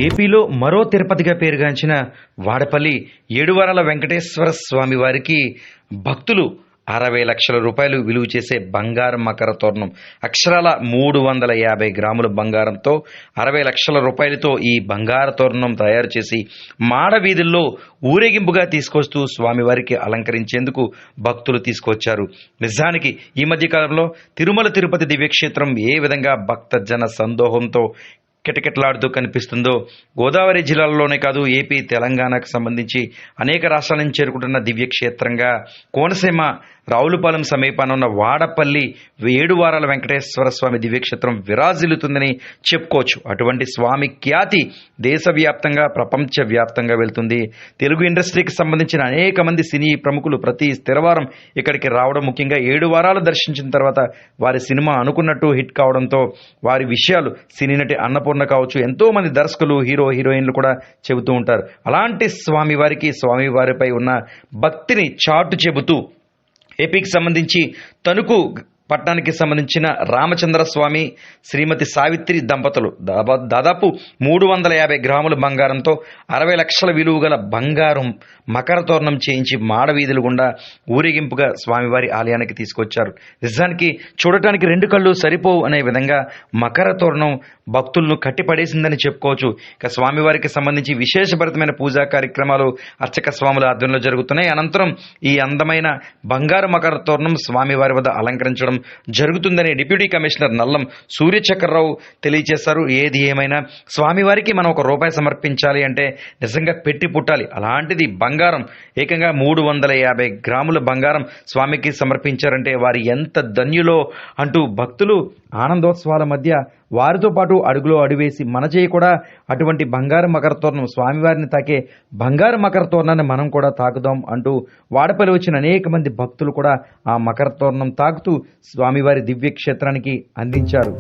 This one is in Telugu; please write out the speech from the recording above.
ఏపీలో మరో తిరుపతిగా పేరుగాంచిన వాడపల్లి ఏడువారాల వెంకటేశ్వర స్వామి వారికి భక్తులు 60 లక్షల రూపాయలు విలువ చేసే బంగారం మకర తోరణం అక్షరాల 350 గ్రాముల బంగారంతో 60 లక్షల రూపాయలతో ఈ బంగారు తోరణం తయారు చేసి మాడ వీధుల్లో ఊరేగింపుగా తీసుకొస్తూ స్వామివారికి అలంకరించేందుకు భక్తులు తీసుకొచ్చారు. నిజానికి ఈ మధ్య కాలంలో తిరుమల తిరుపతి దివ్యక్షేత్రం ఏ విధంగా భక్త జన సందోహంతో కిటకిటలాడుతూ కనిపిస్తుందో, గోదావరి జిల్లాల్లోనే కాదు ఏపీ తెలంగాణకు సంబంధించి అనేక రాష్ట్రాల నుంచి చేరుకుంటున్న దివ్యక్షేత్రంగా కోనసీమ రావులపాలెం సమీపాన ఉన్న వాడపల్లి ఏడువారాల వెంకటేశ్వర స్వామి దివ్యక్షేత్రం విరాజిల్లుతుందని చెప్పుకోవచ్చు. అటువంటి స్వామి ఖ్యాతి దేశవ్యాప్తంగా ప్రపంచవ్యాప్తంగా వెళ్తుంది. తెలుగు ఇండస్ట్రీకి సంబంధించిన అనేక మంది సినీ ప్రముఖులు ప్రతి స్థిరవారం ఇక్కడికి రావడం, ముఖ్యంగా 7 వారాలు దర్శించిన తర్వాత వారి సినిమా అనుకున్నట్టు హిట్ కావడంతో వారి విషయాలు సినీ నటి అన్నపూర్ణ కావచ్చు, ఎంతో మంది దర్శకులు, హీరోయిన్లు కూడా చెబుతూ ఉంటారు. అలాంటి స్వామివారిపై ఉన్న భక్తిని చాటు చెబుతూ ఏపీకి సంబంధించి తణుకు పట్టణానికి సంబంధించిన రామచంద్ర స్వామి, శ్రీమతి సావిత్రి దంపతులు దాదాపు 350 గ్రాముల బంగారంతో 60 లక్షల విలువ గల బంగారం మకర తోరణం చేయించి మాడవీధుల గుండా ఊరేగింపుగా స్వామివారి ఆలయానికి తీసుకొచ్చారు. నిజానికి చూడటానికి 2 కళ్ళు సరిపోవు అనే విధంగా మకర తోరణం భక్తులను కట్టిపడేసిందని చెప్పుకోవచ్చు. ఇక స్వామివారికి సంబంధించి విశేషభరితమైన పూజా కార్యక్రమాలు అర్చక స్వాముల ఆధ్వర్యంలో జరుగుతున్నాయి. అనంతరం ఈ అందమైన బంగారు మకర తోరణం స్వామివారి వద్ద అలంకరించడం జరుగుతుందని డిప్యూటీ కమిషనర్ నల్లం సూర్యచక్రరావు తెలియజేశారు. ఏది ఏమైనా స్వామివారికి మనం ₹1 సమర్పించాలి అంటే నిజంగా పెట్టి పుట్టాలి. అలాంటిది బంగారం ఏకంగా 350 గ్రాముల బంగారం స్వామికి సమర్పించారంటే వారు ఎంత ధన్యులో అంటూ భక్తులు ఆనందోత్సవాల మధ్య వారితో పాటు అడుగులో అడువేసి మన చేయి కూడా అటువంటి బంగారు మకర తోరణం, స్వామివారిని తాకే బంగారు మకర తోరణాన్ని మనం కూడా తాకుదాం అంటూ వాడపల్లి వచ్చిన అనేక మంది భక్తులు కూడా ఆ మకర తోరణం తాకుతూ స్వామివారి దివ్య క్షేత్రానికి అందించారు.